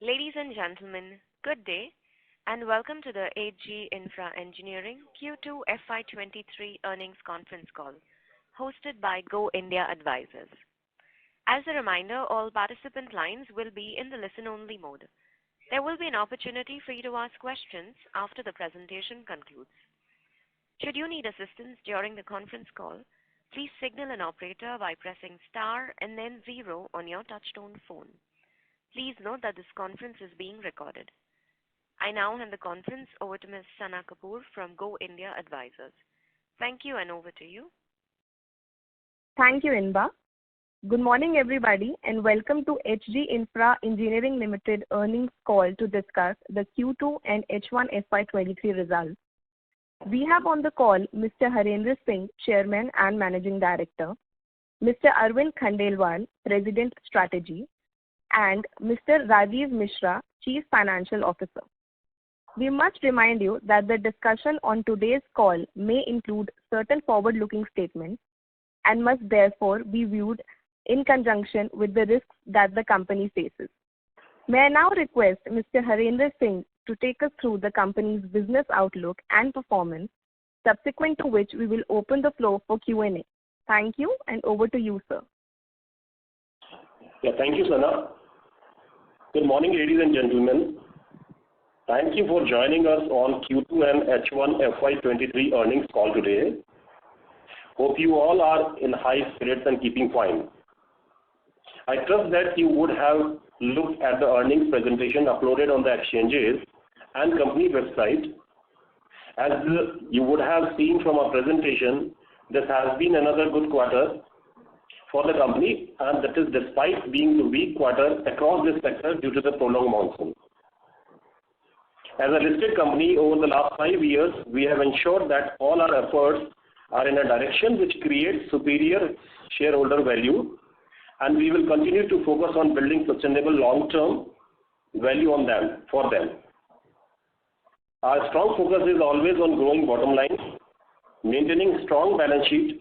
Ladies and gentlemen, good day, and welcome to the HG Infra Engineering Q2 FY23 earnings conference call, hosted by Go India Advisors. As a reminder, all participant lines will be in the listen-only mode. There will be an opportunity for you to ask questions after the presentation concludes. Should you need assistance during the conference call, please signal an operator by pressing star and then 0 on your touchtone phone. Please note that this conference is being recorded. I now hand the conference over to Ms. Sana Kapoor from Go India Advisors. Thank you, and over to you. Thank you, Inba. Good morning, everybody, and welcome to HG Infra Engineering Limited earnings call to discuss the Q2 and H1 FY23 results. We have on the call Mr. Harendra Singh, Chairman and Managing Director, Mr. Arvind Khandelwal, President Strategy, and Mr. Rajiv Mishra, Chief Financial Officer. We must remind you that the discussion on today's call may include certain forward-looking statements and must therefore be viewed in conjunction with the risks that the company faces. May I now request Mr. Harendra Singh to take us through the company's business outlook and performance, subsequent to which we will open the floor for Q&A. Thank you, and over to you, sir. Yeah, thank you, Sana. Good morning, ladies and gentlemen. Thank you for joining us on Q2 and H1 FY23 earnings call today. Hope you all are in high spirits and keeping fine. I trust that you would have looked at the earnings presentation uploaded on the exchanges and company website. As you would have seen from our presentation, this has been another good quarter for the company, and that is despite being the weak quarter across this sector due to the prolonged monsoon. As a listed company over the last 5 years, we have ensured that all our efforts are in a direction which creates superior shareholder value, and we will continue to focus on building sustainable long-term value for them. Our strong focus is always on growing bottom line, maintaining strong balance sheet,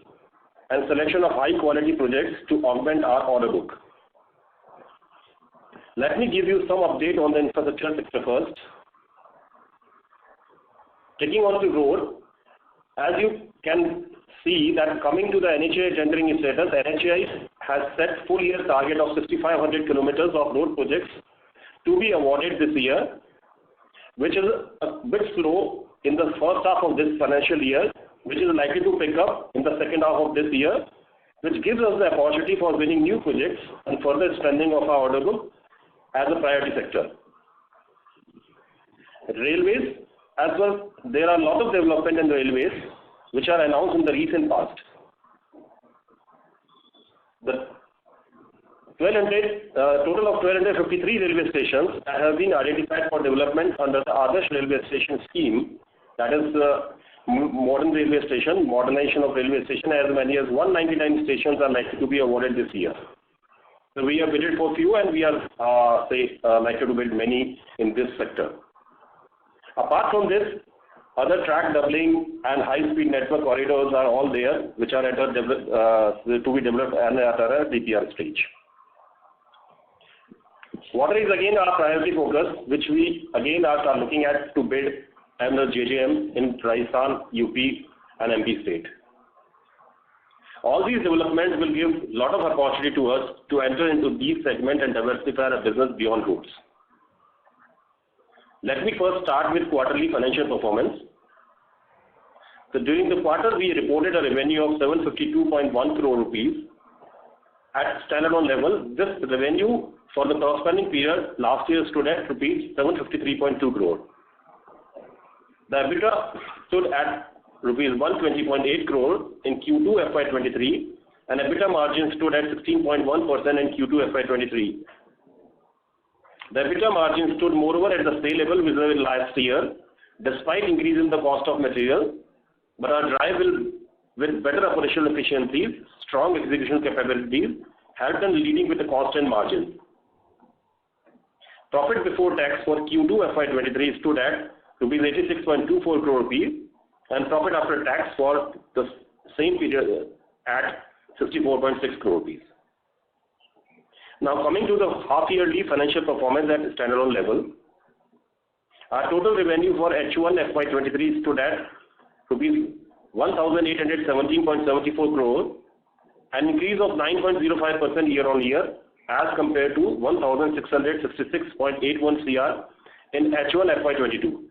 and selection of high-quality projects to augment our order book. Let me give you some update on the infrastructure sector first. Taking on to road, as you can see that coming to the NHAI tendering status, NHAI has set full year target of 6,500 kilometers of road projects to be awarded this year, which is a bit slow in the first half of this financial year, which is likely to pick up in the second half of this year, which gives us the opportunity for winning new projects and further strengthening of our order book as a priority sector. Railways, as well, there are a lot of development in the railways which are announced in the recent past. The total of 1,253 railway stations have been identified for development under the Adarsh Railway Station scheme, that is modern railway station, modernization of railway station. As many as 199 stations are likely to be awarded this year. So we have bidded for few, and we are likely to bid many in this sector. Apart from this, other track doubling and high-speed network corridors are all there, which are to be developed and at a DPR stage. Water is again our priority focus, which we again are looking at to bid under JJM in Rajasthan, UP, and MP state. All these developments will give a lot of opportunity to us to enter into these segments and diversify our business beyond roads. Let me first start with quarterly financial performance. So during the quarter, we reported a revenue of 752.1 crore rupees. At standalone level, this revenue for the corresponding period last year stood at rupees 753.2 crore. The EBITDA stood at rupees 120.8 crore in Q2 FY23, and EBITDA margin stood at 16.1% in Q2 FY23. The EBITDA margin stood moreover at the same level vis-a-vis last year, despite increase in the cost of material, but our drive will, with better operational efficiencies, strong execution capabilities, helped in leading with the constant margin. Profit before tax for Q2 FY23 stood at rupees 86.24 crore rupees, and profit after tax for the same period at 64.6 crore rupees. Now coming to the half-yearly financial performance at standalone level. Our total revenue for H1 FY23 stood at rupees 1,817.74 crore, an increase of 9.05% year-on-year as compared to 1,666.81 crore in H1 FY22.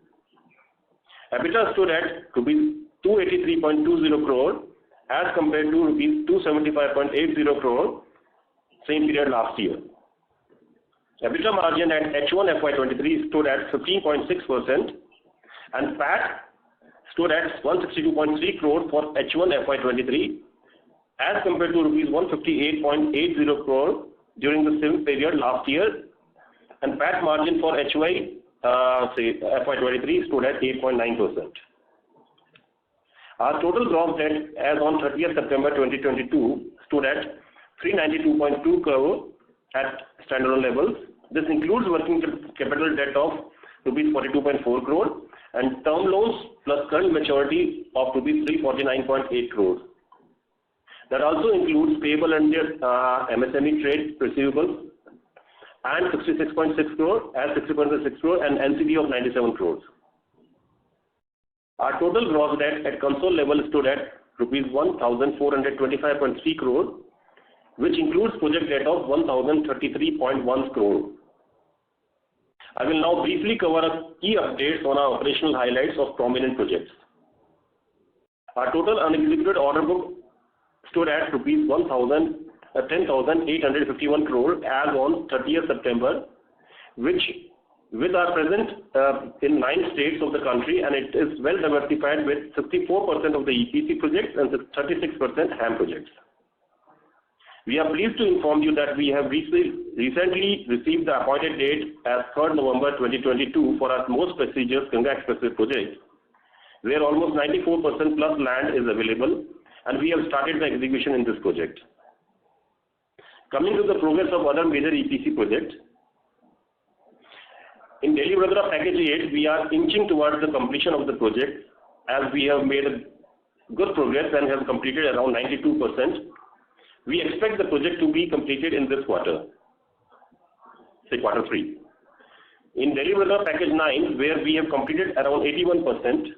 EBITDA stood at rupees 283.20 crore as compared to rupees 275.80 crore same period last year. EBITDA margin at H1 FY23 stood at 15.6% and PAT stood at 162.3 crore for H1 FY23 as compared to rupees 158.80 crore during the same period last year, and PAT margin for FY23 stood at 8.9%. Our total gross debt as on 30th September 2022 stood at 392.2 crore at standalone levels. This includes working capital debt of rupees 42.4 crore and term loans plus current maturity of rupees 349.8 crore. That also includes payable under MSME trade receivables and 66.6 crore as 60.6 crore and NCD of 97 crores. Our total gross debt at consolidated level stood at rupees 1,425.3 crore, which includes project debt of 1,033.1 crore. I will now briefly cover key updates on our operational highlights of prominent projects. Our total unexecuted order book stood at rupees 10,851 crore as on 30th September, which with our presence in 9 states of the country, and it is well diversified with 64% of the EPC projects and 36% HAM projects. We are pleased to inform you that we have recently received the appointed date as 3rd November 2022 for our most prestigious Ganga Expressway project, where almost 94% plus land is available, and we have started the execution in this project. Coming to the progress of other major EPC projects, in Delhi-Vadodara Package 8, we are inching towards the completion of the project as we have made good progress and have completed around 92%. We expect the project to be completed in this quarter, say quarter 3. In Delhi-Vadodara Package 9, where we have completed around 81%,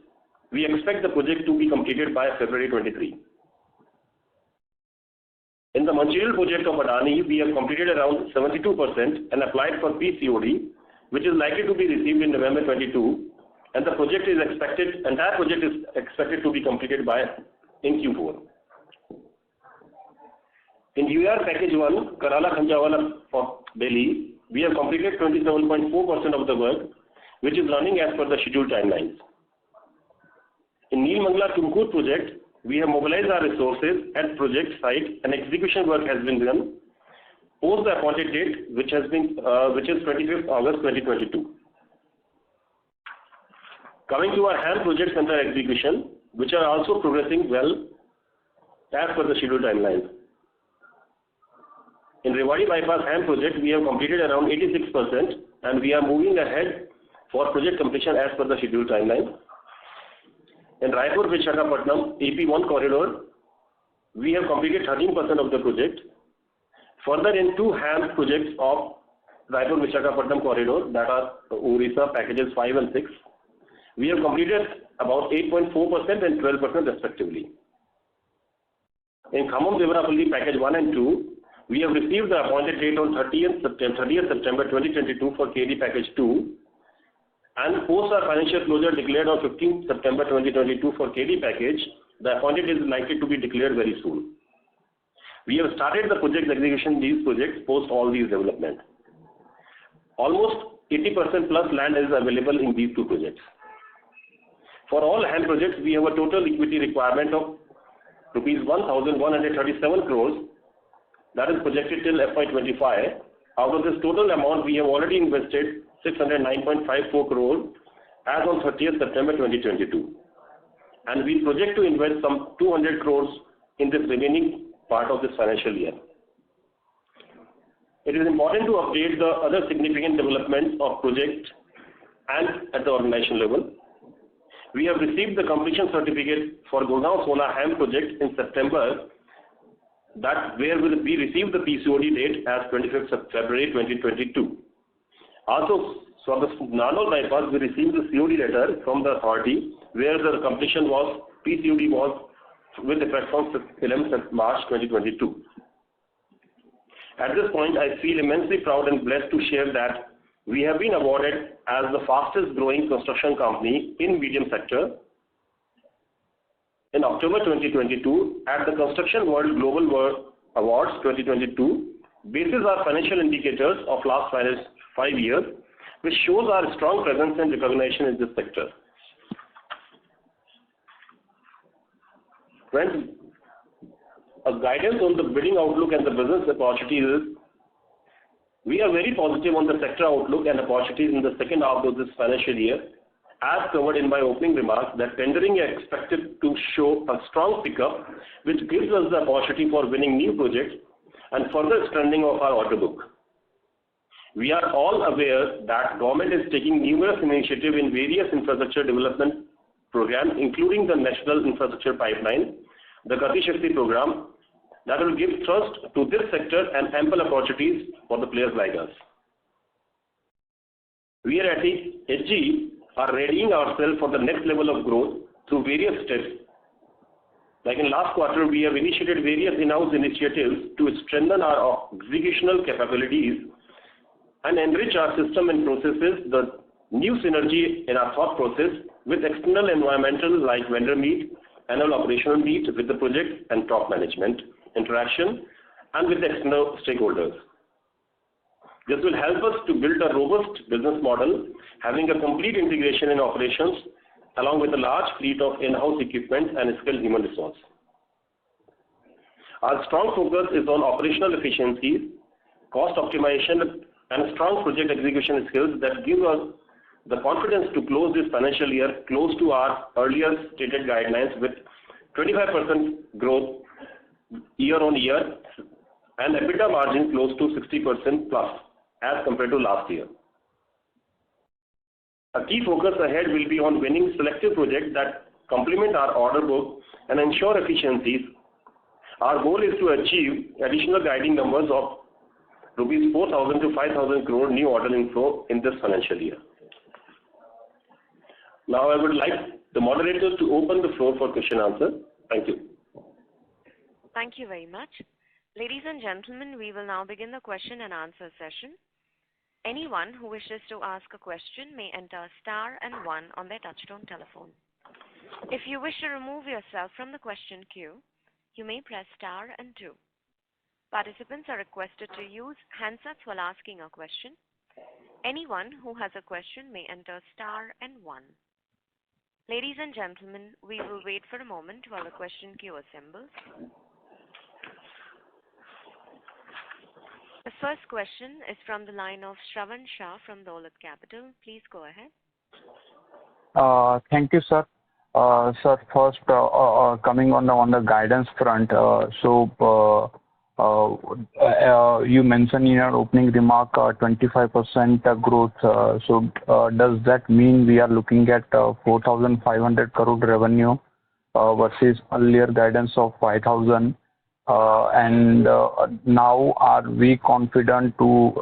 we expect the project to be completed by February 23. In the Mancherial project of Adani, we have completed around 72% and applied for PCOD, which is likely to be received in November 22, and the entire project is expected to be completed in Q4. In UR Package 1, Karala-Khanjawala of Delhi, we have completed 27.4% of the work, which is running as per the scheduled timelines. In Neelmangala-Tumkur project, we have mobilized our resources at project site and execution work has been done post the appointed date, which is 25th August 2022. Coming to our HAM projects under execution, which are also progressing well as per the scheduled timelines. In Rewari Bypass HAM project, we have completed around 86% and we are moving ahead for project completion as per the scheduled timeline. In Raipur-Visakhapatnam AP1 corridor, we have completed 13% of the project. Further, in 2 HAM projects of Raipur-Visakhapatnam corridor, that are Orissa packages 5 and 6, we have completed about 8.4% and 12% respectively. In Khammam-Devarapalle package 1 and 2, we have received the appointed date on 30th September 2022 for KD package 2, and post our financial closure declared on 15th September 2022 for KD package, the appointed is likely to be declared very soon. We have started the project execution in these projects post all these developments. Almost 80% plus land is available in these 2 projects. For all HAM projects, we have a total equity requirement of rupees 1,137 crores that is projected till FY25. Out of this total amount, we have already invested 609.54 crore as on 30th September 2022. And we project to invest some 200 crores in this remaining part of this financial year. It is important to update the other significant developments of project and at the organization level. We have received the completion certificate for Gurgaon Solar HAM project in September that where we received the PCOD date as 25th of February 2022. Also, for the Narnaul bypass, we received the COD letter from the authority where the completion was, PCOD was with effect from 11th March 2022. At this point, I feel immensely proud and blessed to share that we have been awarded as the fastest growing construction company in medium sector in October 2022 at the Construction World Global World Awards 2022, basis our financial indicators of last 5 years, which shows our strong presence and recognition in this sector. Friends, a guidance on the bidding outlook and the business opportunities is, we are very positive on the sector outlook and opportunities in the second half of this financial year, as covered in my opening remarks, that tendering is expected to show a strong pickup, which gives us the opportunity for winning new projects and further extending of our order book. We are all aware that government is taking numerous initiatives in various infrastructure development programs, including the National Infrastructure Pipeline, the Gati Shakti program, that will give thrust to this sector and ample opportunities for the players like us. We are at HG are readying ourselves for the next level of growth through various steps. Like in last quarter, we have initiated various in-house initiatives to strengthen our executional capabilities and enrich our system and processes, the new synergy in our thought process with external environmental like vendor meet, annual operational meet with the project and top management interaction and with the external stakeholders. This will help us to build a robust business model, having a complete integration in operations along with a large fleet of in-house equipment and skilled human resource. Our strong focus is on operational efficiencies, cost optimization, and strong project execution skills that give us the confidence to close this financial year close to our earlier stated guidelines with 25% growth year on year and EBITDA margin close to 60% plus as compared to last year. A key focus ahead will be on winning selective projects that complement our order book and ensure efficiencies. Our goal is to achieve additional guiding numbers of rupees 4,000 to 5,000 crore new order inflow in this financial year. Now I would like the moderator to open the floor for question answer. Thank you. Thank you very much. Ladies and gentlemen, we will now begin the question and answer session. Anyone who wishes to ask a question may enter star and 1 on their touchtone telephone. If you wish to remove yourself from the question queue, you may press star and 2. Participants are requested to use handsets while asking a question. Anyone who has a question may enter star and 1. Ladies and gentlemen, we will wait for a moment while the question queue assembles. The first question is from the line of Shravan Shah from Dolat Capital. Please go ahead. Thank you, sir. Sir, first, coming on the guidance front, you mentioned in your opening remark 25% growth. Does that mean we are looking at 4,500 crore revenue versus earlier guidance of 5,000? And now are we confident to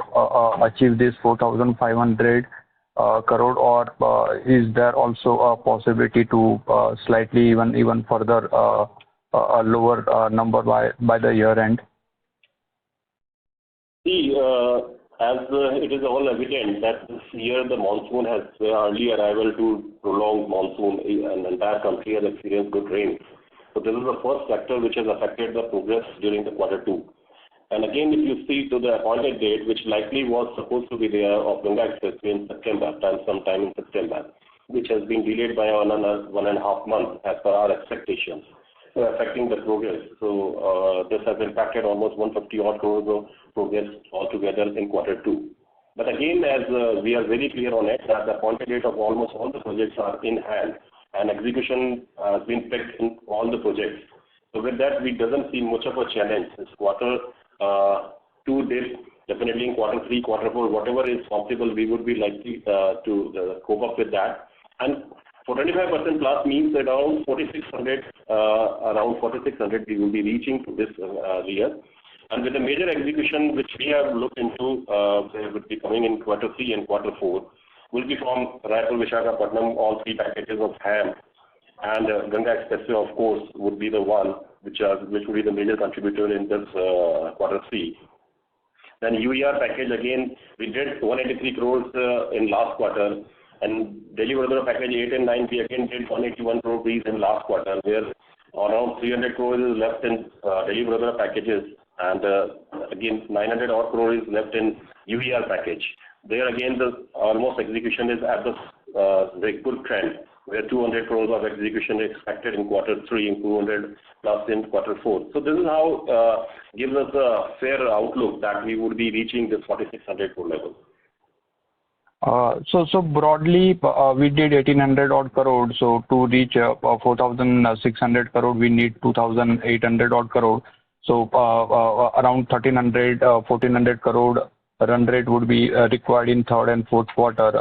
achieve this 4,500 crore, or is there also a possibility to slightly even further a lower number by the year end? See, as it is all evident that this year the monsoon has early arrival to prolonged monsoon and the entire country has experienced good rain. So this is the first factor which has affected the progress during the quarter 2. And again, if you see to the appointed date, which likely was supposed to be there of Ganga Expressway in September, sometime in September, which has been delayed by 1.5 months as per our expectations, affecting the progress. So this has impacted almost 150 odd crores of progress altogether in quarter 2. But again, as we are very clear on it, that the appointed date of almost all the projects are in hand and execution has been picked in all the projects. So with that, we doesn't see much of a challenge. This quarter 2 did, definitely in quarter 3, quarter 4, whatever is possible, we would be likely to cope up with that. And For 25% plus means around 4,600 we will be reaching to this year. And with the major execution which we have looked into, they would be coming in quarter 3 and quarter 4, will be from Raipur, Visakhapatnam, all 3 packages of HAM, and Ganga Expressway, of course, would be the one which will be the major contributor in this quarter 3. Then UER package, again, we did 183 crores in last quarter, and Delhi-Vadodara package 8 and 9, we again did 181 crore rupees in last quarter, where around 300 crores is left in Delhi-Vadodara packages, and again 900 odd crore is left in UER package. There again, the almost execution is at the very good trend, where 200 crores of execution is expected in quarter 3 and 200 plus in quarter 4. So this is how gives us a fair outlook that we would be reaching this 4,600 crore level. So broadly, we did 1,800 odd crore. So to reach 4,600 crore, we need 2,800 odd crore. So around 1,300, 1,400 crore run rate would be required in third and fourth quarter.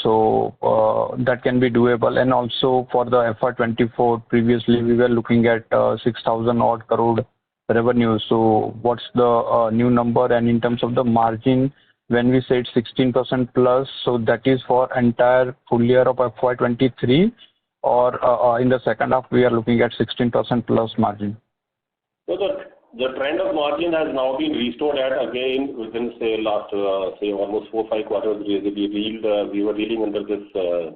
So that can be doable. And also for the FY24, previously we were looking at 6,000 odd crore revenue. So what's the new number? And in terms of the margin, when we said 16% plus, so that is for entire full year of FY23, or in the second half we are looking at 16% plus margin? So the trend of margin has now been restored at again within last almost 4-5 quarters. We were dealing under this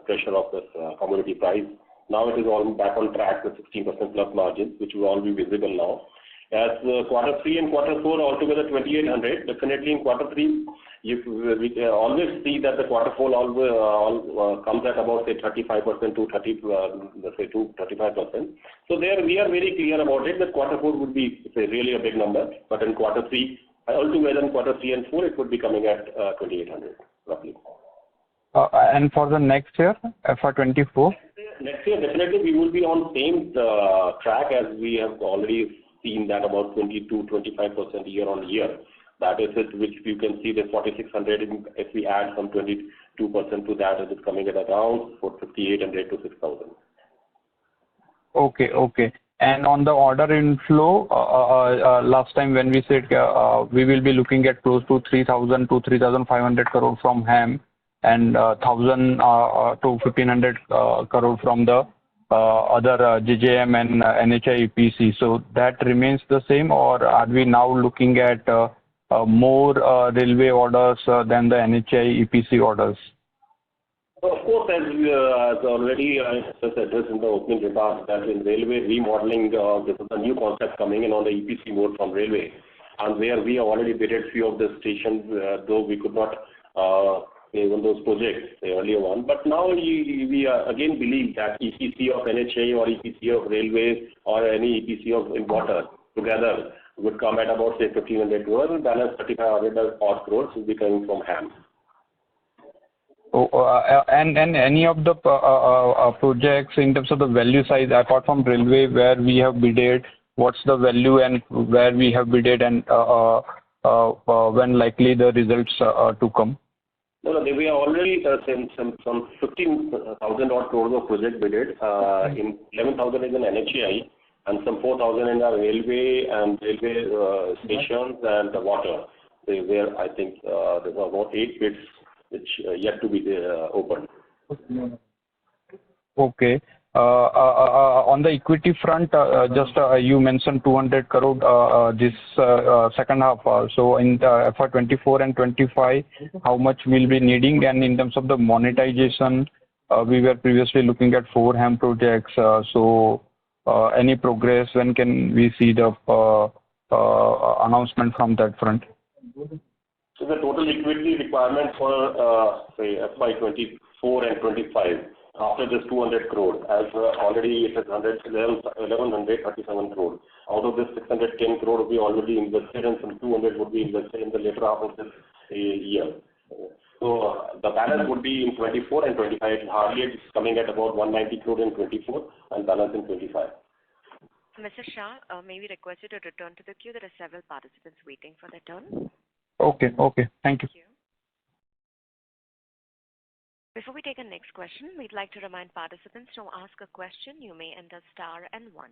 pressure of this commodity price. Now it is all back on track with 16% plus margins, which will all be visible now. As quarter 3 and quarter 4 altogether 2,800. Definitely in quarter 3, we always see that the quarter 4 all comes at about 35% to 35%. So there we are very clear about it that quarter 4 would be really a big number, but in quarter 3 altogether in quarter 3 and 4 it would be coming at 2,800 roughly. And for the next year, FY24? Next year definitely we will be on same track as we have already seen, that about 20-25% year on year. That is it, which you can see the 4,600. If we add some 22% to that, it is coming at around 5,800 to 6,000. Okay. And on the order inflow, last time when we said we will be looking at close to 3,000 to 3,500 crore from HAM and 1,000 to 1,500 crore from the other JJM and NHI EPC. So that remains the same, or are we now looking at more railway orders than the NHI EPC orders? Of course, as already addressed in the opening remarks, that in railway remodeling, this is a new concept coming in on the EPC mode from railway, and where we have already bidded few of the stations, though we could not even those projects, the earlier one. But now we again believe that EPC of NHA or EPC of railways or any EPC of in water together would come at about say 1,500 crores, and balance 3,500 odd crores will be coming from HAM. And any of the projects in terms of the value size, apart from railway, where we have bidded, what's the value and where we have bidded, and when likely the results to come? No, they were already some 15,000 odd crores of project bidded. In 11,000 is in NHAI, and some 4,000 in the railway and railway stations and the water. Where I think there were about 8 bids which yet to be opened. Okay. On the equity front, just you mentioned 200 crore this second half. So in the FY24 and 25, how much we'll be needing? And in terms of the monetization, we were previously looking at 4 HAM projects. So any progress? When can we see the announcement from that front? So the total equity requirement for say FY24 and 25 after this 200 crore, as already it is 1,137 crore. Out of this 610 crore will be already invested, and some 200 would be invested in the later half of this year. So the balance would be in 24 and 25. Hardly it's coming at about 190 crore in 24 and balance in 25. Mr. Shah, may we request you to return to the queue? There are several participants waiting for their turn. Okay. Thank you. Thank you. Before we take a next question, we'd like to remind participants to ask a question. You may enter star and 1.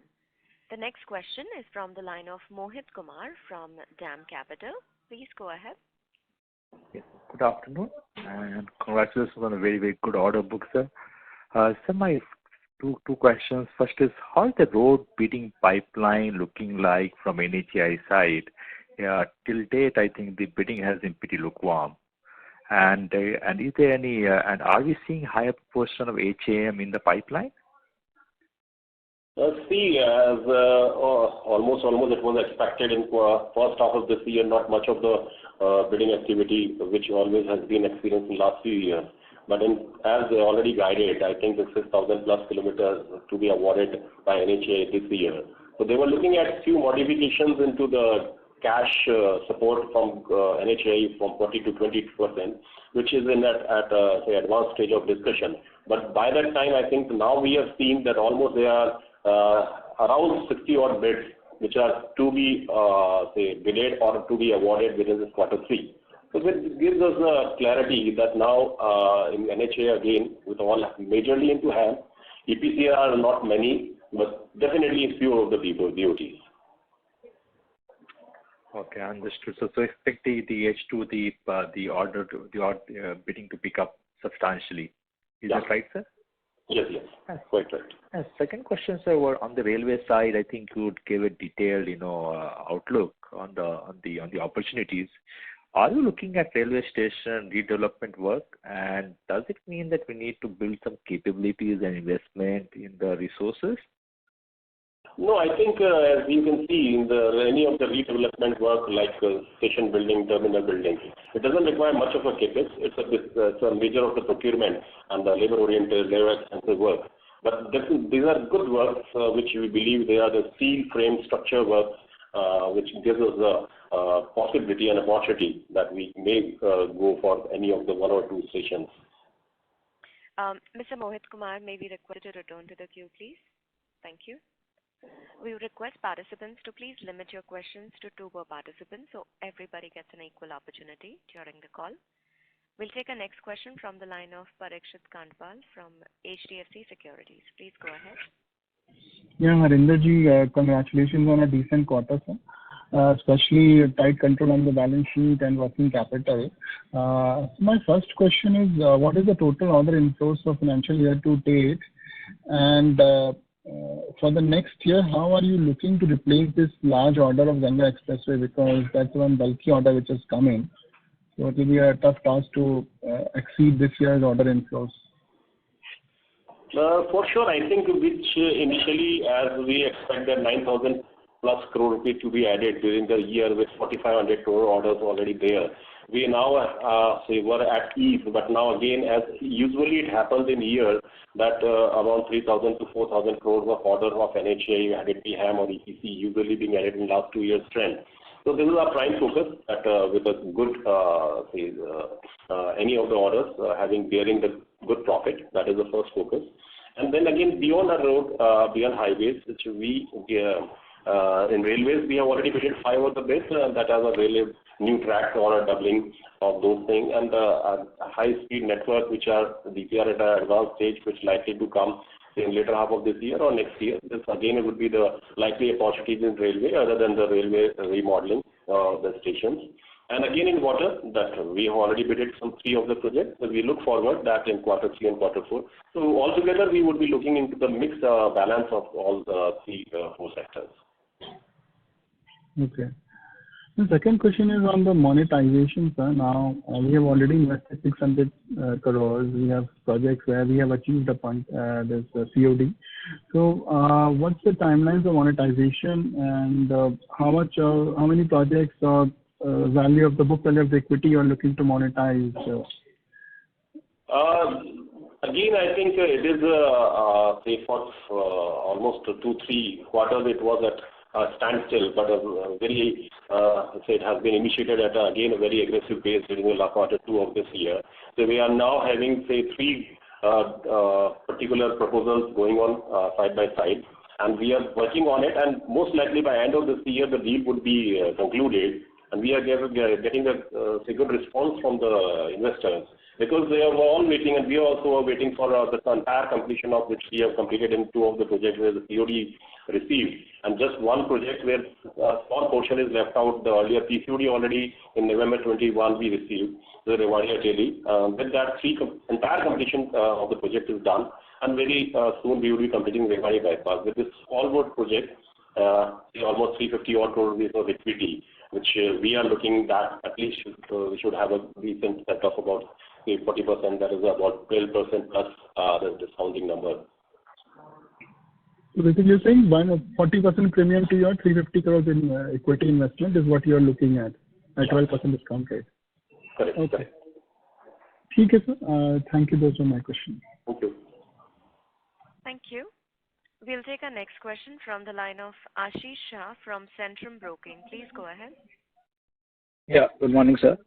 The next question is from the line of Mohit Kumar from DAM Capital. Please go ahead. Yes, good afternoon, and congratulations on a very, very good order book, sir. So my two questions. First is, how is the road bidding pipeline looking like from NHAI side? Till date, I think the bidding has been pretty lukewarm. And is there any, and are we seeing higher proportion of HAM in the pipeline? See, as almost it was expected in first half of this year, not much of the bidding activity, which always has been experienced in last few years. But as they already guided, I think the 6,000 plus kilometers to be awarded by NHAI this year. So they were looking at few modifications into the cash support from NHAI from 40 to 20%, which is in at say advanced stage of discussion. But by that time, I think now we have seen that almost there are around 60 odd bids which are to be say bidded or to be awarded within this Q3. So it gives us a clarity that now in NHAI again, with all majorly into HAM, EPC are not many, but definitely few of the DOTs. Okay, understood. So expect the H2 the order bidding to pick up substantially. Is that right, sir? Yes, quite right. And second question, sir, were on the railway side. I think you would give a detailed, outlook on the opportunities. Are you looking at railway station redevelopment work, and does it mean that we need to build some capabilities and investment in the resources? No, I think as you can see in any of the redevelopment work like station building, terminal building, it doesn't require much of a CapEx. It's a major of the procurement and the labor-oriented, labor-intensive work. But these are good works which we believe they are the steel frame structure works which gives us a possibility and opportunity that we may go for any of the one or two stations. Mr. Mohit Kumar, may we request you to return to the queue, please? Thank you. We request participants to please limit your questions to 2 per participant so everybody gets an equal opportunity during the call. We'll take a next question from the line of Parikshit Kandpal from HDFC Securities. Please go ahead. Yeah, Harinderji, congratulations on a decent quarter, sir. Especially tight control on the balance sheet and working capital. My first question is, what is the total order inflows for financial year to date? And for the next year, how are you looking to replace this large order of Ganga Expressway, because that's one bulky order which is coming. So it will be a tough task to exceed this year's order inflows. For sure, I think which initially as we expect that 9,000 plus crore rupees to be added during the year with 4,500 crore orders already there. We now say were at ease, but now again, as usually it happens in a year that around 3,000 to 4,000 crores of order of NHAI added HAM or EPC usually being added in last 2 years trend. So this is our prime focus that with a good any of the orders bearing the good profit. That is the first focus. And then again beyond the road, beyond highways, which we in railways we have already bid 5 of the bids that are a railway new track or a doubling of those things, and high-speed network which are DPR at an advanced stage, which likely to come in later half of this year or next year. This again it would be the likely opportunities in railway other than the railway remodeling the stations. And again in water, that we have already bidded some 3 of the projects, but we look forward that in Q3 and Q4. So altogether we would be looking into the mixed balance of all the 4 sectors. Okay. The second question is on the monetization, sir. Now, we have already invested 600 crores. We have projects where we have achieved this COD. So, what's the timelines of monetization, and how many projects or value of the book value of the equity you are looking to monetize? Again, I think it is say for almost 2-3 quarters it was at standstill, but very say it has been initiated at again a very aggressive pace during the Q2 of this year. So we are now having say 3 particular proposals going on side by side, and we are working on it, and most likely by end of this year the deal would be concluded. and we are getting a good response from the investors, because they are all waiting, and we also are waiting for the entire completion of which we have completed in 2 of the projects where the COD received, and just one project where a small portion is left out. The earlier PCOD already in November 21 we received, the Rewari Ateli. With that, entire completion of the project is done, and very soon we will be completing Rewari bypass. With this Allwood project, almost 350 odd crore rupees of equity, which we are looking that at least we should have a decent set of about 40%, that is about 12% plus the discounting number. So basically you're saying 40% premium to your 350 crores in equity investment is what you're looking at 12% discount rate. Correct. Okay. Okay, sir. Thank you. Those are my questions. Thank you. Thank you. We'll take our next question from the line of Ashish Shah from Centrum Broking. Please go ahead. Yeah, good morning, sir.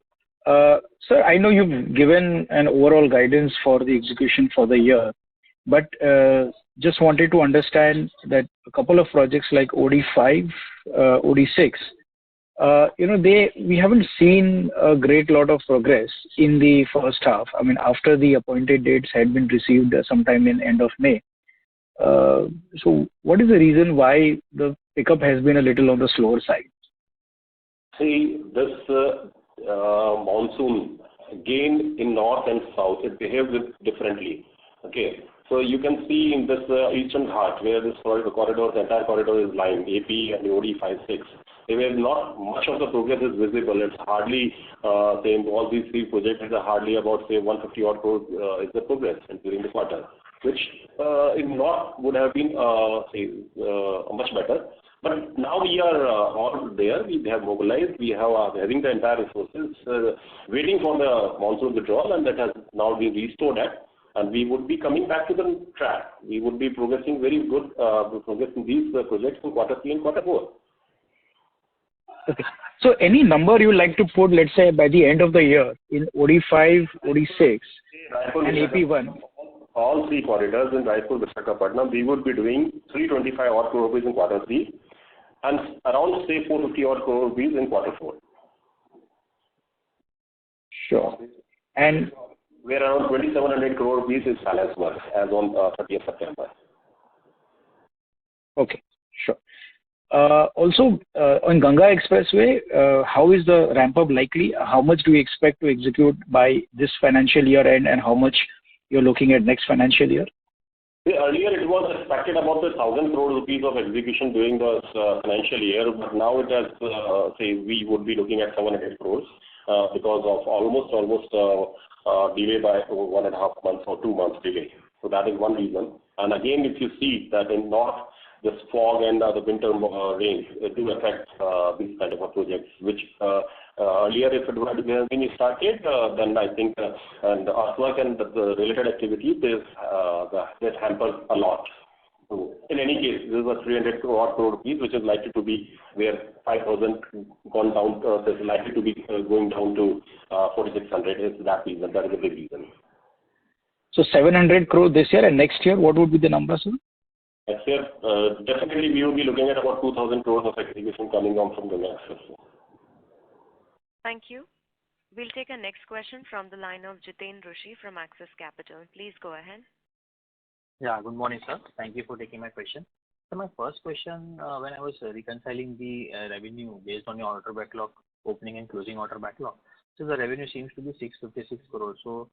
Sir, I know you've given an overall guidance for the execution for the year, but just wanted to understand that a couple of projects like OD5, OD6, we haven't seen a great lot of progress in the first half. I mean, after the appointed dates had been received sometime in end of May. So what is the reason why the pickup has been a little on the slower side? See, this monsoon, again in north and south, it behaves differently. Okay, so you can see in this eastern Ghat where this corridor, the entire corridor is lying, AP and OD56. Where not much of the progress is visible. It's hardly, all these 3 projects are hardly about, say, 150 odd crore is the progress during the quarter, which in north would have been, much better. But now we are all there. We have mobilized. We have having the entire resources waiting for the monsoon withdrawal, and that has now been restored at. And we would be coming back to the track. We would be progressing very good progress in these projects in quarter 3 and quarter 4. Okay. So any number you like to put, let's say, by the end of the year in OD5, OD6, and AP1? All 3 corridors in Raipur, Visakhapatnam, we would be doing 325 odd crore rupees in quarter 3 and around, say, 450 odd crore rupees in quarter 4. Sure. And where around 2,700 crore rupees is balance work as on 30th September. Okay, sure. Also, on Ganga Expressway, how is the ramp up likely? How much do we expect to execute by this financial year end, and how much you're looking at next financial year? Earlier it was expected about 1,000 crore rupees of execution during the financial year, but now it has, we would be looking at 700 crores because of almost delay by 1.5 months or 2 months delay. So that is one reason. And again, if you see that in north, this fog and the winter rains do affect these kind of projects, which earlier if it had been started, then I think and the earthwork and the related activities, that hampers a lot. So in any case, this is a 300 crore rupees, which is likely to be where 5,000 gone down, is likely to be going down to 4,600 is that reason. That is a big reason. So 700 crore this year, and next year, what would be the number, sir? Next year, definitely we will be looking at about 2,000 crores of execution coming on from the next year. Thank you. We'll take a next question from the line of Jiten Rushi from Axis Capital. Please go ahead. Yeah, good morning, sir. Thank you for taking my question. So my first question, when I was reconciling the revenue based on your order backlog, opening and closing order backlog, so the revenue seems to be 656 crores. So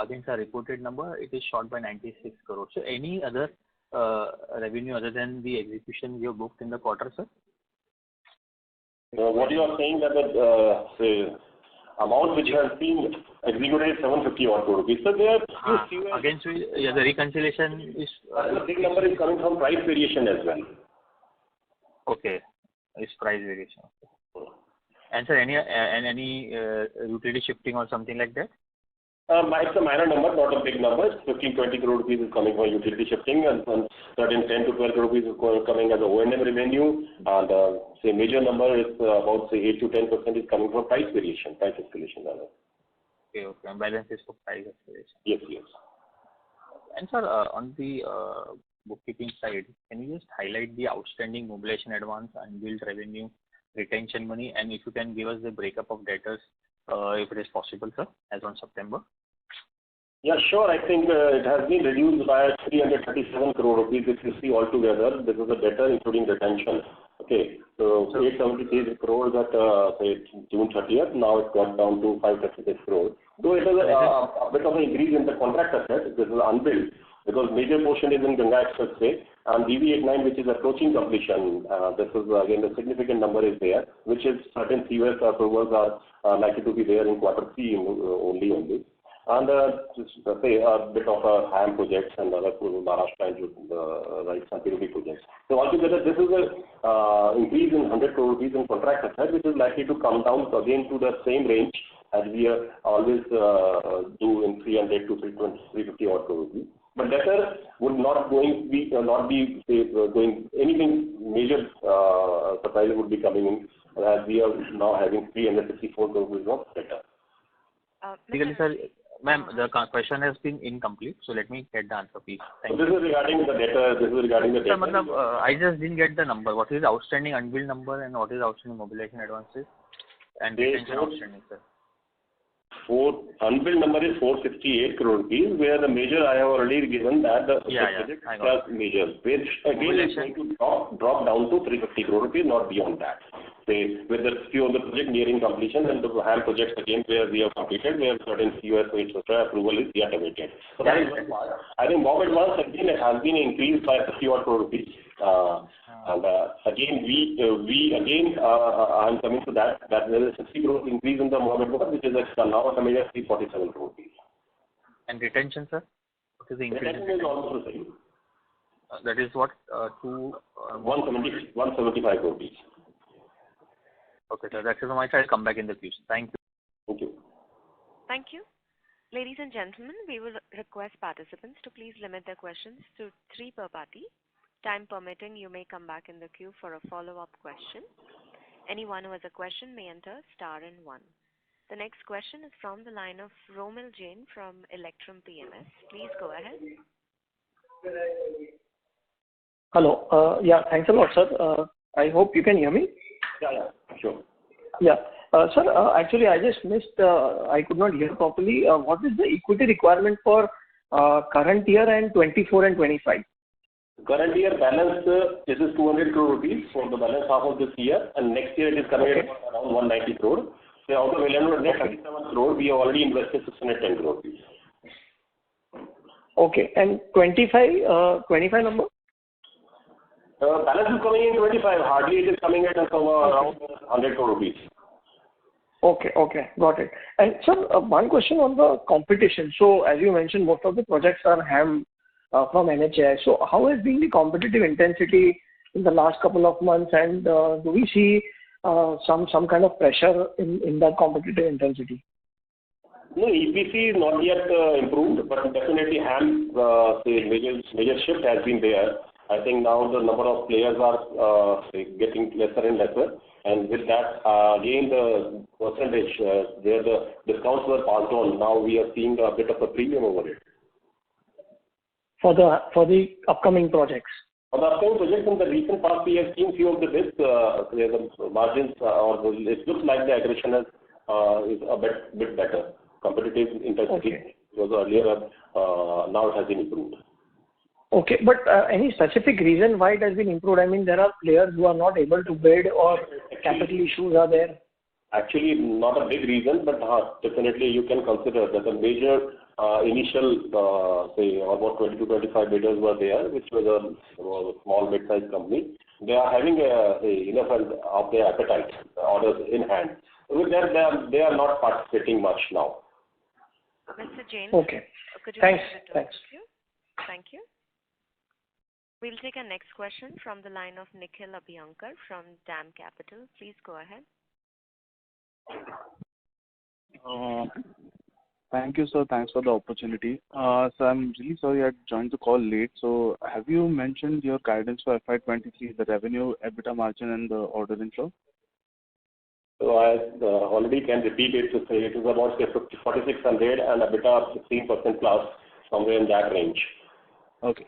against a reported number, it is short by 96 crores. So any other revenue other than the execution you have booked in the quarter, sir? What you are saying that the amount which has been executed is 750 odd crore rupees. So there against the reconciliation is the big number is coming from price variation as well. Okay, it's price variation. And sir, any utility shifting or something like that? It's a minor number, not a big number. 15-20 crore rupees is coming from utility shifting, and certain 10 to 12 crore rupees is coming as a O&M revenue, and say major number is about say 8 to 10% is coming from price variation, price escalation. Okay, and balance is for price escalation. Yes. And sir, on the bookkeeping side, can you just highlight the outstanding mobilization advance and billed revenue retention money, and if you can give us the breakup of debtors, if it is possible, sir, as on September. Yeah, sure. I think it has been reduced by 337 crore rupees. If you see altogether, this is a debtor including retention. Okay, so 873 crores at say June 30th. Now it got down to 536 crores. Though it is a bit of an increase in the contract asset, this is unbilled because major portion is in Ganga Expressway and DB89, which is approaching completion. This is again a significant number is there, which is certain COS approvals are likely to be there in quarter 3 only. And just say a bit of a HAM projects and other Maharashtra and rights and PWD projects. So altogether, this is a increase in 100 crore rupees in contract asset, which is likely to come down again to the same range as we always do in 300 to 350 odd crore rupees. But debtor would not be going anything major surprise would be coming in as we are now having 364 crore rupees of debtor. Sir, ma'am, the question has been incomplete, so let me get the answer, please. Thank you. This is regarding the debtor. Sir, I just didn't get the number. What is the outstanding unbilled number and what is outstanding mobilization advances and retention outstanding, sir? Unbilled number is 468 crore rupees, where the major I have already given that the project plus major, which again is going to drop down to 350 crore rupees, not beyond that. Say with the few of the project nearing completion and the HAM projects again where we have completed, where certain COS etc. approval is yet awaited. So that is one part. I think mob advance again it has been increased by 50 odd crore rupees. And again, I'm coming to that there is a 60 crore increase in the mob advance, which is now coming at 347 crore rupees. And retention, sir? What is the increase? Retention is also the same. That is what? 175 crore rupees. Okay, sir. That's it from my side. I'll come back in the queue. Thank you. Thank you. Thank you. Ladies and gentlemen, we will request participants to please limit their questions to 3 per party. Time permitting, you may come back in the queue for a follow-up question. Anyone who has a question may enter star and 1. The next question is from the line of Romil Jain from Electrum PMS. Please go ahead. Hello. Yeah, thanks a lot, sir. I hope you can hear me. Yeah, sure. Yeah. Sir, actually, I just missed, I could not hear properly. What is the equity requirement for current year and 24 and 25? Current year balance, this is 200 crore rupees for the balance half of this year, and next year it is coming at around 190 crore. So out of 1137 crore, we have already invested 610 crore rupees. Okay. And 25 number? Balance is coming in 25. Hardly it is coming at around 100 crore rupees. Okay. Got it. And sir, one question on the competition. So as you mentioned, most of the projects are HAM from NHAI. So how has been the competitive intensity in the last couple of months, and do we see some kind of pressure in that competitive intensity? No, EPC is not yet improved, but definitely HAM, major shift has been there. I think now the number of players are getting lesser and lesser, and with that, again the percentage where the discounts were passed on, now we are seeing a bit of a premium over it. For the upcoming projects? For the upcoming projects, in the recent past, we have seen few of the bids where the margins it looks like the aggression is a bit better. Competitive intensity was earlier, now it has been improved. Okay, but any specific reason why it has been improved? I mean, there are players who are not able to bid or capital issues are there? Actually, not a big reason, but definitely you can consider that the major initial, say, about 20 to 25 bidders were there, which was a small mid-sized company. They are having enough of their appetite, orders in hand. With that, they are not participating much now. Mr. Jain, okay. Could you Thanks. Thank you. We'll take our next question from the line of Nikhil Abhyankar from DAM Capital. Please go ahead. Thank you, sir. Thanks for the opportunity. So I'm really sorry I joined the call late. So have you mentioned your guidance for FY23, the revenue, EBITDA margin, and the order inflow? So I already can repeat it to say it is about 4,600 and EBITDA of 16% plus, somewhere in that range. Okay.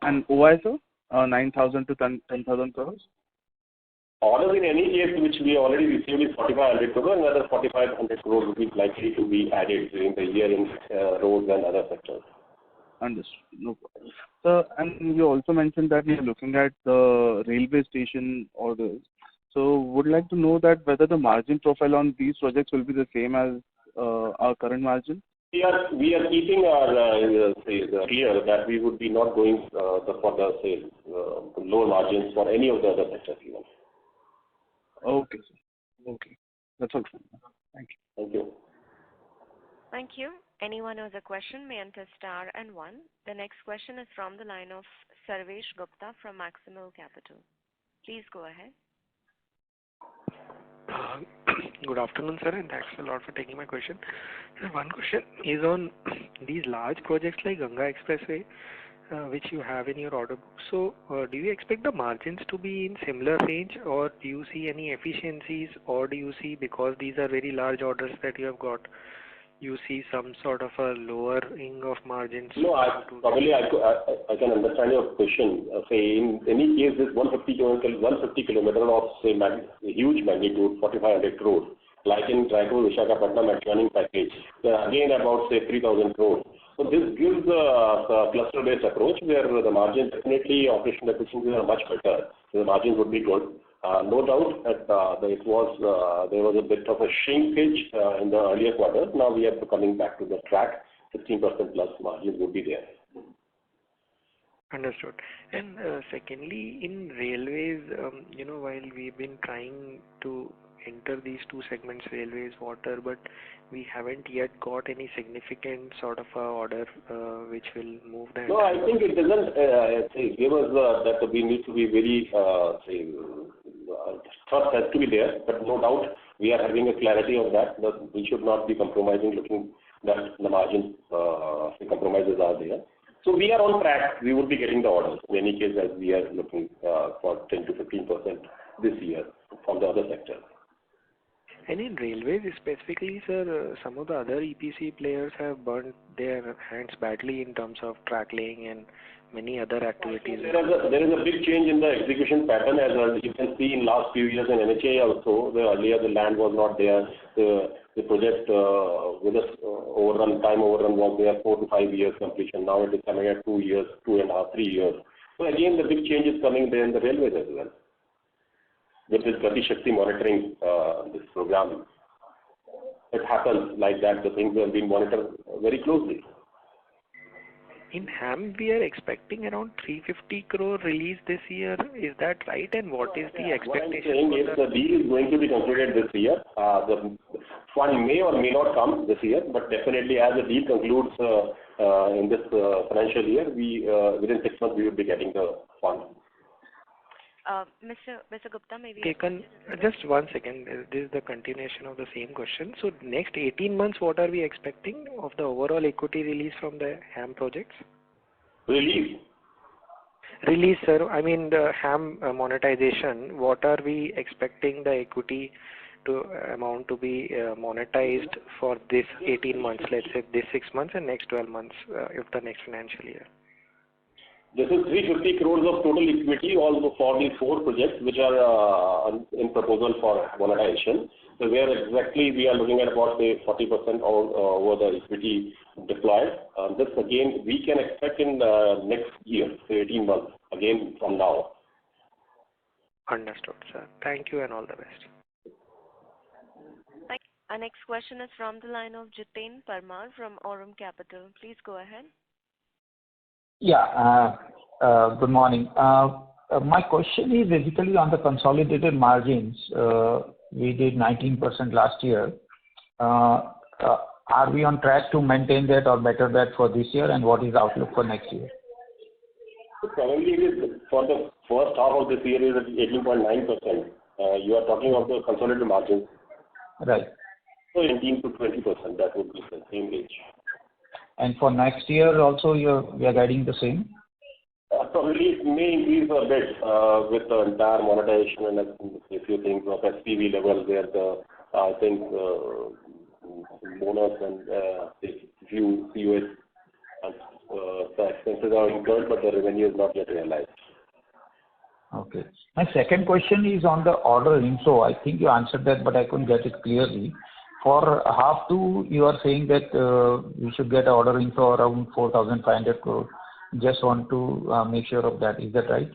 And OI, sir? 9,000 to 10,000 crores? Orders in any case which we already received is 4,500 crore, and another 4,500 crore will be likely to be added during the year in roads and other sectors. Understood. No problem. So, and you also mentioned that you're looking at the railway station orders. So, would like to know that whether the margin profile on these projects will be the same as our current margin? We are keeping our clear that we would be not going for the lower margins for any of the other sectors even. Okay, sir. Okay. That's all. Thank you. Thank you. Thank you. Anyone who has a question may enter star and 1. The next question is from the line of Sarvesh Gupta from Maximal Capital. Please go ahead. Good afternoon, sir, and thanks a lot for taking my question. So one question is on these large projects like Ganga Expressway, which you have in your order book. So, do you expect the margins to be in similar range, or do you see any efficiencies, or do you see, because these are very large orders that you have got, you see some sort of a lowering of margins? No, I can understand your question. Say in any case, this 150 kilometer of say huge magnitude, 4,500 crores, like in Raipur Visakhapatnam adjoining package, again about say 3,000 crores. So this gives a cluster-based approach where the margin definitely operational efficiencies are much better. So the margins would be good. No doubt that there was a bit of a shrinkage in the earlier quarters. Now we are coming back to the track. 16% plus margins would be there. Understood. And secondly, in railways, while we've been trying to enter these two segments, railways, water, but we haven't yet got any significant sort of order which will move that. No, I think it doesn't give us that we need to be very, trust has to be there, but no doubt we are having a clarity of that we should not be compromising, looking that the margins compromises are there. So we are on track. We would be getting the orders in any case as we are looking for 10 to 15% this year from the other sectors. And in railways specifically, sir, some of the other EPC players have burnt their hands badly in terms of track laying and many other activities. There is a big change in the execution pattern as you can see in last few years in NHA also. Earlier the land was not there. The project with the time overrun was there 4 to 5 years completion. Now it is coming at 2 years, 2.5, 3 years. So again the big change is coming there in the railways as well. With this Gati Shakti monitoring this program, it happens like that. The things have been monitored very closely. In HAM, we are expecting around 350 crore release this year. Is that right? And what is the expectation? What I'm saying is the deal is going to be concluded this year. The fund may or may not come this year, but definitely as the deal concludes in this financial year, within 6 months we will be getting the fund. Mr. Gupta, maybe... Just 1 second. This is the continuation of the same question. So next 18 months, what are we expecting of the overall equity release from the HAM projects? Release, sir. I mean the HAM monetization. What are we expecting the equity amount to be monetized for this 18 months, let's say this 6 months and next 12 months of the next financial year? This is 350 crores of total equity also for the 4 projects which are in proposal for monetization. So where exactly we are looking at about say 40% over the equity deployed. This again we can expect in next year, say 18 months again from now. Understood, sir. Thank you and all the best. Our next question is from the line of Jitin Parmar from Aurum Capital. Please go ahead. Yeah, good morning. My question is basically on the consolidated margins. We did 19% last year. Are we on track to maintain that or better that for this year, and what is the outlook for next year? So currently it is for the first half of this year is at 18.9%. You are talking of the consolidated margins. Right. So 18 to 20%, that would be the same range. And for next year also we are guiding the same? Probably it may increase a bit with the entire monetization and a few things of SPV level where I think bonus and few COS the expenses are incurred but the revenue is not yet realized. Okay. Okay. My second question is on the order inflow. I think you answered that, but I couldn't get it clearly. For half two, you are saying that we should get an order inflow around 4,500 crore. Just want to make sure of that. Is that right?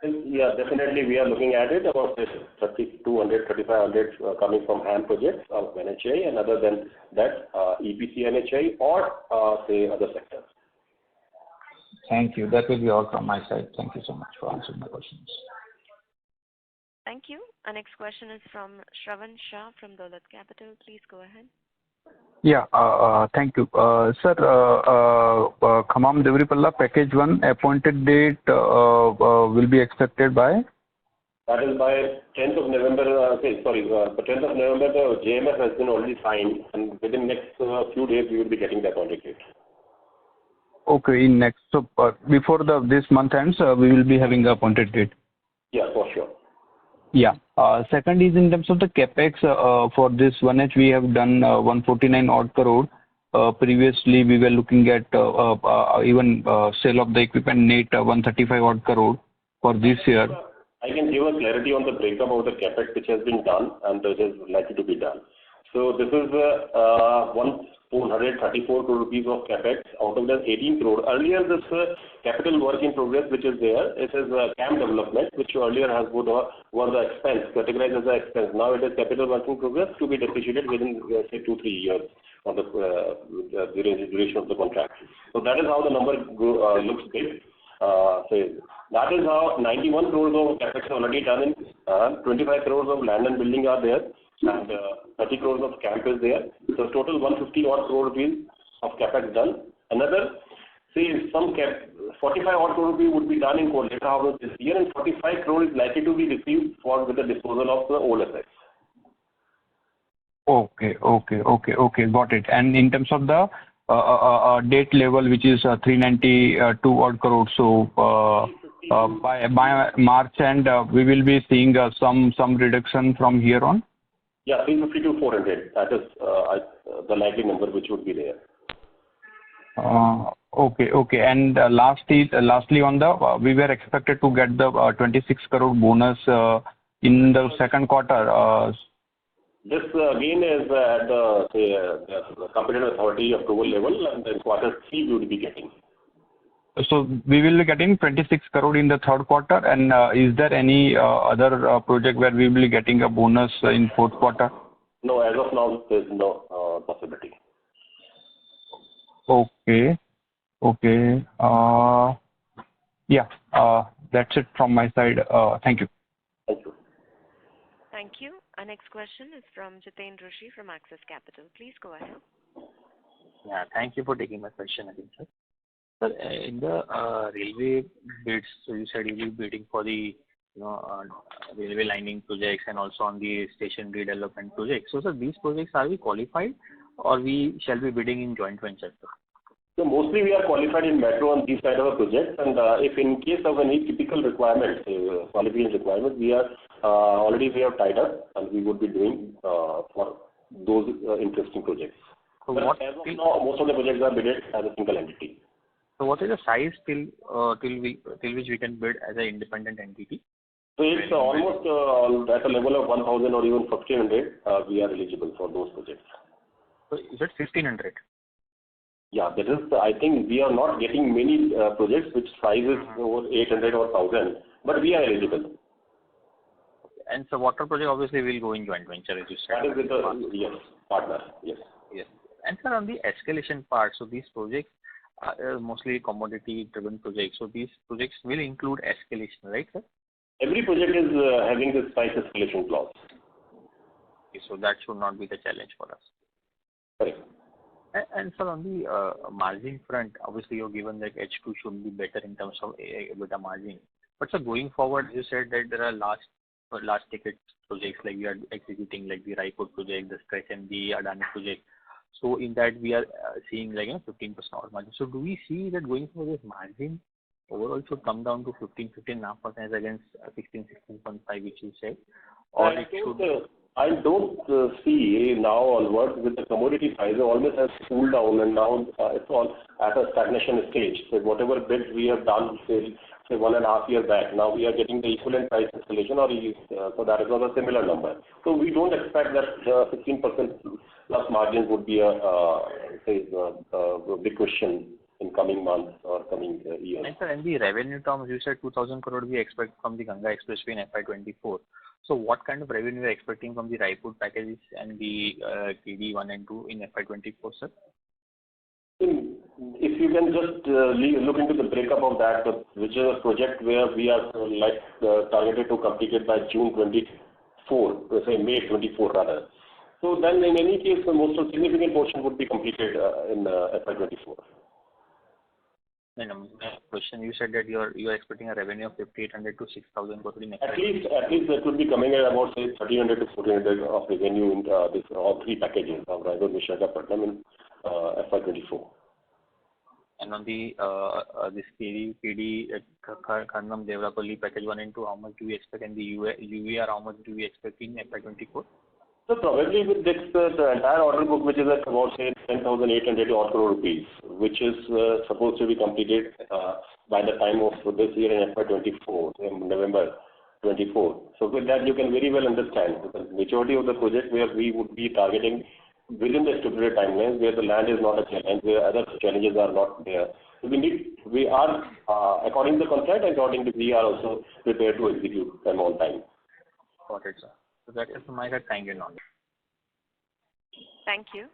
Yeah, definitely we are looking at it about this 3,200, 3,500 coming from HAM projects of NHA, and other than that, EPC NHA or say other sectors. Thank you. That will be all from my side. Thank you so much for answering my questions. Thank you. Our next question is from Shravan Shah from Dolat Capital. Please go ahead. Yeah, thank you. Sir, Khammam Devripalla Package 1 appointed date will be expected by? That is by 10th of November, 10th of November the JMF has been already signed, and within next few days we will be getting the appointed date. Okay, in next, so before this month ends, we will be having the appointed date. Yeah, for sure. Yeah. Second is in terms of the capex for this 1H we have done 149 odd crore. Previously we were looking at even sale of the equipment net 135 odd crore for this year. I can give a clarity on the breakup of the capex which has been done and which is likely to be done. So this is 134 crore rupees of capex, out of that 18 crore. Earlier this capital work in progress which is there, it is camp development which earlier was the expense, categorized as an expense. Now it is capital work in progress to be depreciated within say 2-3 years of the duration of the contract. So that is how the number looks big. That is how 91 crores of capex already done in 25 crores of land and building are there, and 30 crores of camp is there. So total 150 odd crore rupees of capex done. Another, some 45 odd crore rupees would be done in later half of this year, and 45 crore is likely to be received with the disposal of the old assets. Okay, got it. And in terms of the debt level, which is 392 odd crore, so by March end, we will be seeing some reduction from here on. Yeah, 350 to 400. That is the likely number which would be there. Okay. And lastly, on the we were expected to get the 26 crore bonus in the second quarter. This again is at the competent authority approval level, and in quarter 3 we will be getting. So we will be getting 26 crore in the third quarter, and is there any other project where we will be getting a bonus in fourth quarter? No, as of now there is no possibility. Okay. Yeah, that's it from my side. Thank you. Thank you. Thank you. Our next question is from Jiten Rushi from Axis Capital. Please go ahead. Yeah, thank you for taking my question again, sir. Sir, in the railway bids, so you said you will be bidding for the railway lining projects and also on the station redevelopment projects. So, sir, these projects, are we qualified or we shall be bidding in joint venture? So mostly we are qualified in metro on these kind of projects, and if in case of any typical requirement, qualification requirement, we are we have tied up and we would be doing for those interesting projects. So but as of now, most of the projects are bidded as a single entity. So what is the size till which we can bid as an independent entity? So it's almost at a level of 1,000 or even 1,500. We are eligible for those projects. So is it 1,500? Yeah, that is. I think we are not getting many projects which size is over 800 or 1,000, but we are eligible. And so water project obviously will go in joint venture, as you said. That is with the partner. Yes. And sir, on the escalation part, so these projects are mostly commodity-driven projects. So these projects will include escalation, right, sir? Every project is having this price escalation clause. Okay, so that should not be the challenge for us. Correct. And sir, on the margin front, obviously you're given that H2 should be better in terms of EBITDA margin. But sir, going forward, you said that there are large ticket projects like we are executing, like the Raipur project, the Stretch and the Adani project. So in that we are seeing 15% odd margin. So do we see that going forward this margin overall should come down to 15.5% against 16.5 which you said? Or I don't see now onwards with the commodity price almost has cooled down, and now it's all at a stagnation stage. So whatever bids we have done, say say 1.5 years back. Now we are getting the equivalent price escalation, so that was a similar number. So we don't expect that 16% plus margins would be a big question in coming months or coming years. And sir, in the revenue terms, you said 2,000 crore we expect from the Ganga Expressway in FY24. So what kind of revenue are you expecting from the Raipur packages and the TD 1 and 2 in FY24, sir? If you can just look into the breakup of that, which is a project where we are targeted to complete it by June 24, say May 24 rather. So then in any case, the most significant portion would be completed in FY24. Question, you said that you are expecting a revenue of 5,800 to 6,000 crore in At least that would be coming at about say 1,300 to 1,400 of revenue in this all three packages of Raipur, Visakhapatnam in FY24. And on the this PD Kharnam Devarapalle package 1 and 2, how much do we expect, and the UVR how much do we expect in FY24? So probably with this, the entire order book, which is at about say 10,800 odd crore rupees, which is supposed to be completed by the time of this year in FY24, in November 24. So with that, you can very well understand the majority of the project where we would be targeting within the stipulated timelines, where the land is not a challenge, where other challenges are not there. So we are according to the contract, we are also prepared to execute them on time. Got it, sir. So that is from my side. Thank you, Nan. Thank you.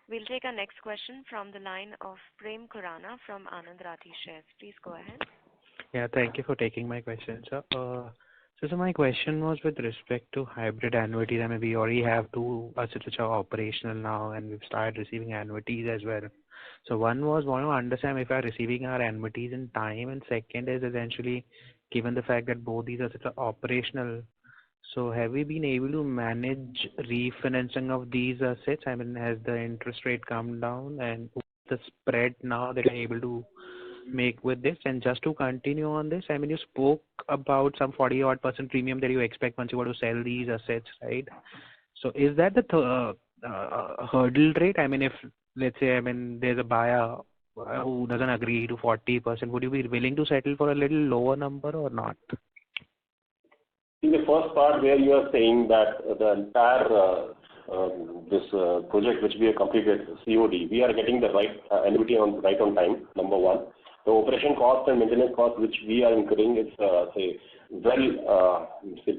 We'll take our next question from the line of Prem Khurana from Anand Rathi Shares. Please go ahead. Yeah, thank you for taking my question, sir. So my question was with respect to hybrid annuities. I mean, we already have two assets which are operational now, and we've started receiving annuities as well. So one was want to understand if we are receiving our annuities in time, and second is essentially given the fact that both these assets are operational. So have we been able to manage refinancing of these assets? I mean, has the interest rate come down, and the spread now that you're able to make with this? And just to continue on this, I mean, you spoke about some 40-odd% premium that you expect once you want to sell these assets, right? So is that the hurdle rate? I mean, if let's say, I mean, there's a buyer who doesn't agree to 40%, would you be willing to settle for a little lower number or not? In the first part where you are saying that the entire this project which we have completed COD, we are getting the right annuity on time, number one. The operation cost and maintenance cost which we are incurring is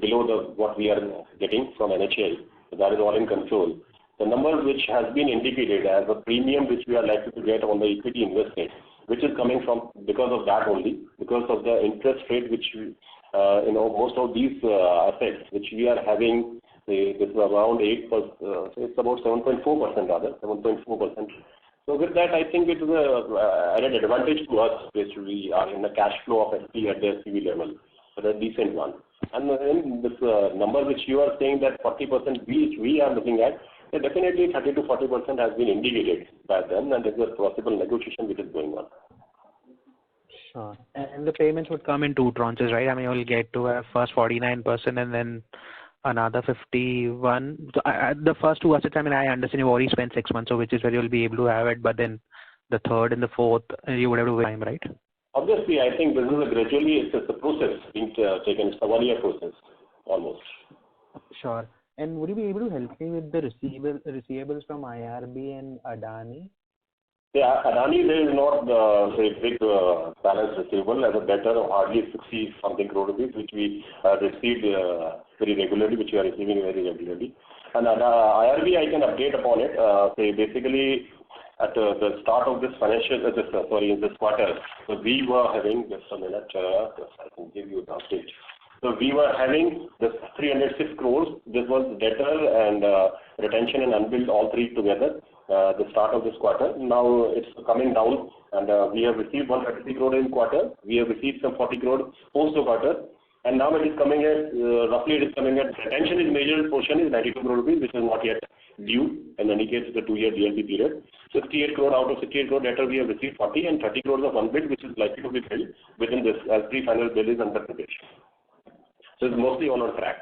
below what we are getting from NHAI. So that is all in control. The number which has been indicated as a premium which we are likely to get on the equity invested, which is coming from because of that only, because of the interest rate which most of these assets which we are having, this is around 8%, it's about 7.4% rather, 7.4%. So with that, I think it is an added advantage to us, which we are in the cash flow of SP at the SPV level, so a decent one. And then this number which you are saying that 40% which we are looking at, definitely 30 to 40% has been indicated by them, and there is a possible negotiation which is going on. Sure. And the payments would come in two tranches, right? I mean, you'll get to first 49% and then another 51. So the first two assets, I mean, I understand you've already spent 6 months, so which is where you'll be able to have it, but then the third and the fourth, you would have to wait time, right? Obviously, I think this is it's a process being taken. It's a 1-year process, almost. Sure. And would you be able to help me with the receivables from IRB and Adani? Yeah, Adani, there is not a big balance receivable as a debtor of hardly 60-something crore rupees, which we received very regularly, which we are receiving very regularly. And IRB, I can update upon it. Basically, at the start of this in this quarter, so we were having, just a minute, I can give you the update. So we were having this 306 crores. This was debtor and retention and unbilled, all three together. The start of this quarter. Now it's coming down, and we have received 133 crore in quarter. We have received some 40 crore post the quarter, and now it is coming at roughly retention is major portion is 92 crore rupees, which is not yet due. In any case, it's a 2-year DLP period. 68 crore out of 68 crore debtor we have received 40, and 30 crores of unbilled, which is likely to be billed within this as pre-final bill is under preparation. So it's mostly on track.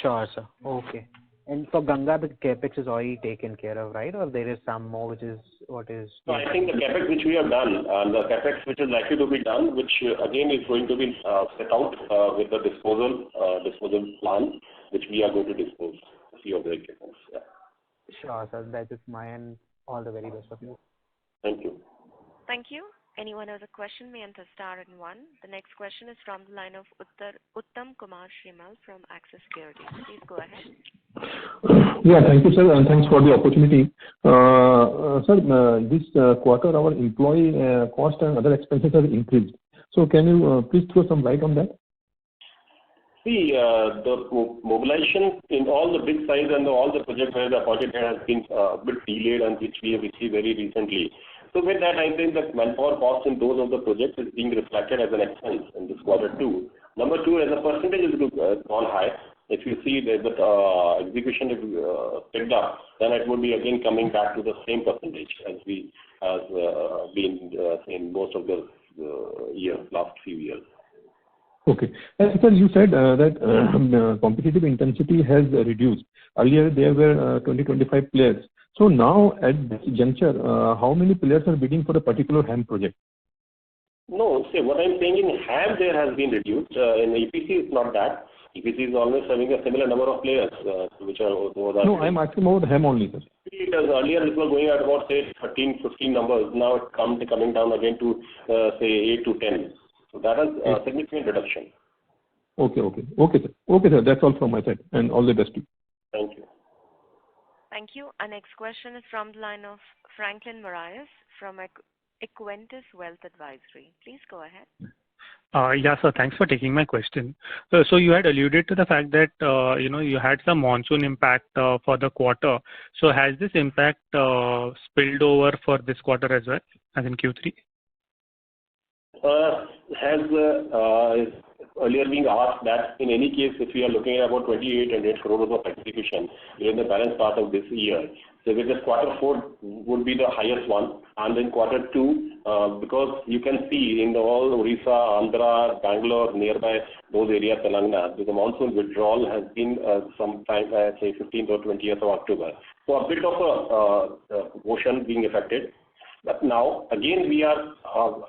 Sure, sir. Okay. And for Ganga, the capex is already taken care of, right? Or there is some more, which is what is? So I think the capex which we have done, and the capex which is likely to be done, which again is going to be set out with the disposal plan, which we are going to dispose a few of the equipment. Yeah. Sure, sir. That is my end. All the very best of you. Thank you. Thank you. Anyone has a question may enter star and one. The next question is from the line of Uttam Kumar Shrimal from Axis Securities. Please go ahead. Yeah, thank you, sir, and thanks for the opportunity. Sir, this quarter our employee cost and other expenses have increased. So can you please throw some light on that? See, the mobilization in all the big size and all the projects where the project has been a bit delayed and which we have received very recently. So with that, I think that manpower cost in those of the projects is being reflected as an expense in this quarter two. Number two, as a percentage is gone high. If you see that execution is picked up, then it would be again coming back to the same percentage as we has been in most of the last few years. Okay. And sir, you said that competitive intensity has reduced. Earlier there were 20-25 players. So now at this juncture, how many players are bidding for a particular HAM project? No, see, what I'm saying in HAM there has been reduced. In EPC it's not that. EPC is always having a similar number of players, which are over the... No, I'm asking about HAM only, sir. Earlier it was going at about say 13, 15 numbers. Now it's coming down again to say 8 to 10. So that is a significant reduction. Okay, sir. That's all from my side, and all the best to you. Thank you. Thank you. Our next question is from the line of Franklin Marias from Equentis Wealth Advisory. Please go ahead. Yeah, sir. Thanks for taking my question. So you had alluded to the fact that you had some monsoon impact for the quarter. So has this impact spilled over for this quarter as well, as in Q3? Has earlier being asked that in any case, if we are looking at about 2800 crores of execution during the balance part of this year, so with this quarter 4 would be the highest one, and then quarter 2, because you can see in all Orissa, Andhra, Bangalore, nearby those areas, Telangana, the monsoon withdrawal has been sometime, say 15th or 20th of October. So a bit of a motion being affected. But now, again, we are,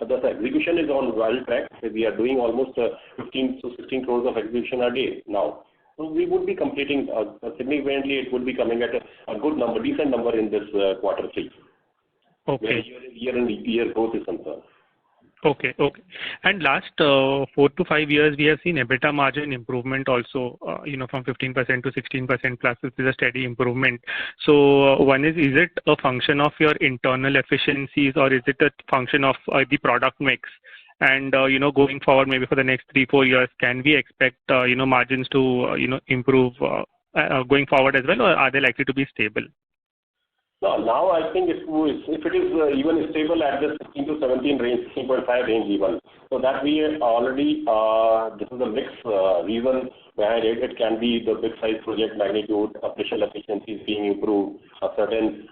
the execution is on well track. So we are doing almost 15 to 16 crores of execution a day now. So we would be completing significantly, it would be coming at a good number, decent number in this quarter 3. Okay. Where year growth is concerned. Okay. And last 4 to 5 years, we have seen EBITDA margin improvement also, from 15% to 16% plus, which is a steady improvement. So one is it a function of your internal efficiencies or is it a function of the product mix? And, going forward, maybe for the next 3-4 years, can we expect, margins to, improve going forward as well, or are they likely to be stable? No, now I think if it is even stable at the 16 to 17 range, 16.5 range even. So that we already, this is a mixed reason behind it. It can be the big size project magnitude, operational efficiencies being improved, a certain,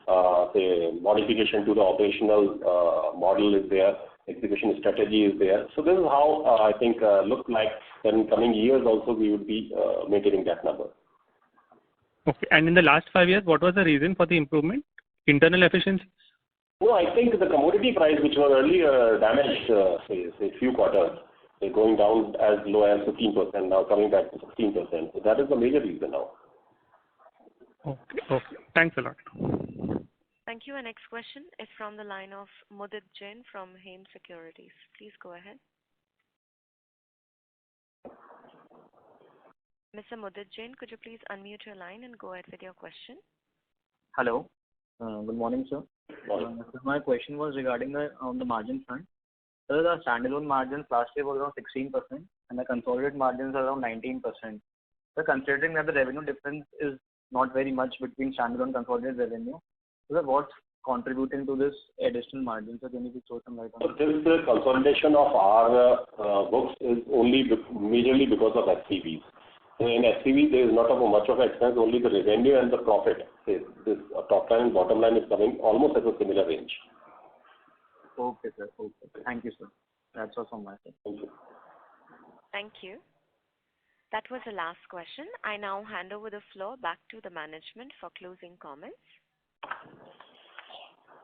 say, modification to the operational model is there, execution strategy is there. So this is how I think look like that in coming years also we would be maintaining that number. Okay, and in the last 5 years, what was the reason for the improvement? Internal efficiency? No, I think the commodity price, which was earlier damaged, say few quarters, going down as low as 15%, now coming back to 16%. So that is the major reason now. Okay. Thanks a lot. Thank you. Our next question is from the line of Mudit Jain from Hem Securities. Please go ahead. Mr. Mudit Jain, could you please unmute your line and go ahead with your question? Hello. Good morning, sir. So my question was regarding on the margin front. So the standalone margins last year was around 16% and the consolidated margins are around 19%. So considering that the revenue difference is not very much between standalone and consolidated revenue, so what's contributing to this additional margin? So can you throw some light on that? This consolidation of our books is only majorly because of SPVs. So in SPV, there is not much of expense, only the revenue and the profit. This top line and bottom line is coming almost at a similar range. Okay, sir. Okay. Thank you, sir. That's all from my side. Thank you. Thank you. That was the last question. I now hand over the floor back to the management for closing comments.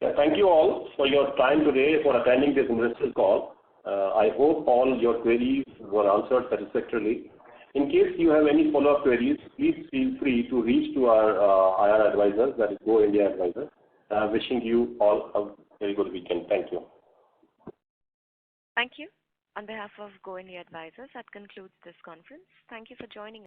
Yeah, thank you all for your time today for attending this investor call. I hope all your queries were answered satisfactorily. In case you have any follow-up queries, please feel free to reach to our IR advisors, that is Go India Advisors. Wishing you all a very good weekend. Thank you. Thank you. On behalf of Go India Advisors, that concludes this conference. Thank you for joining us.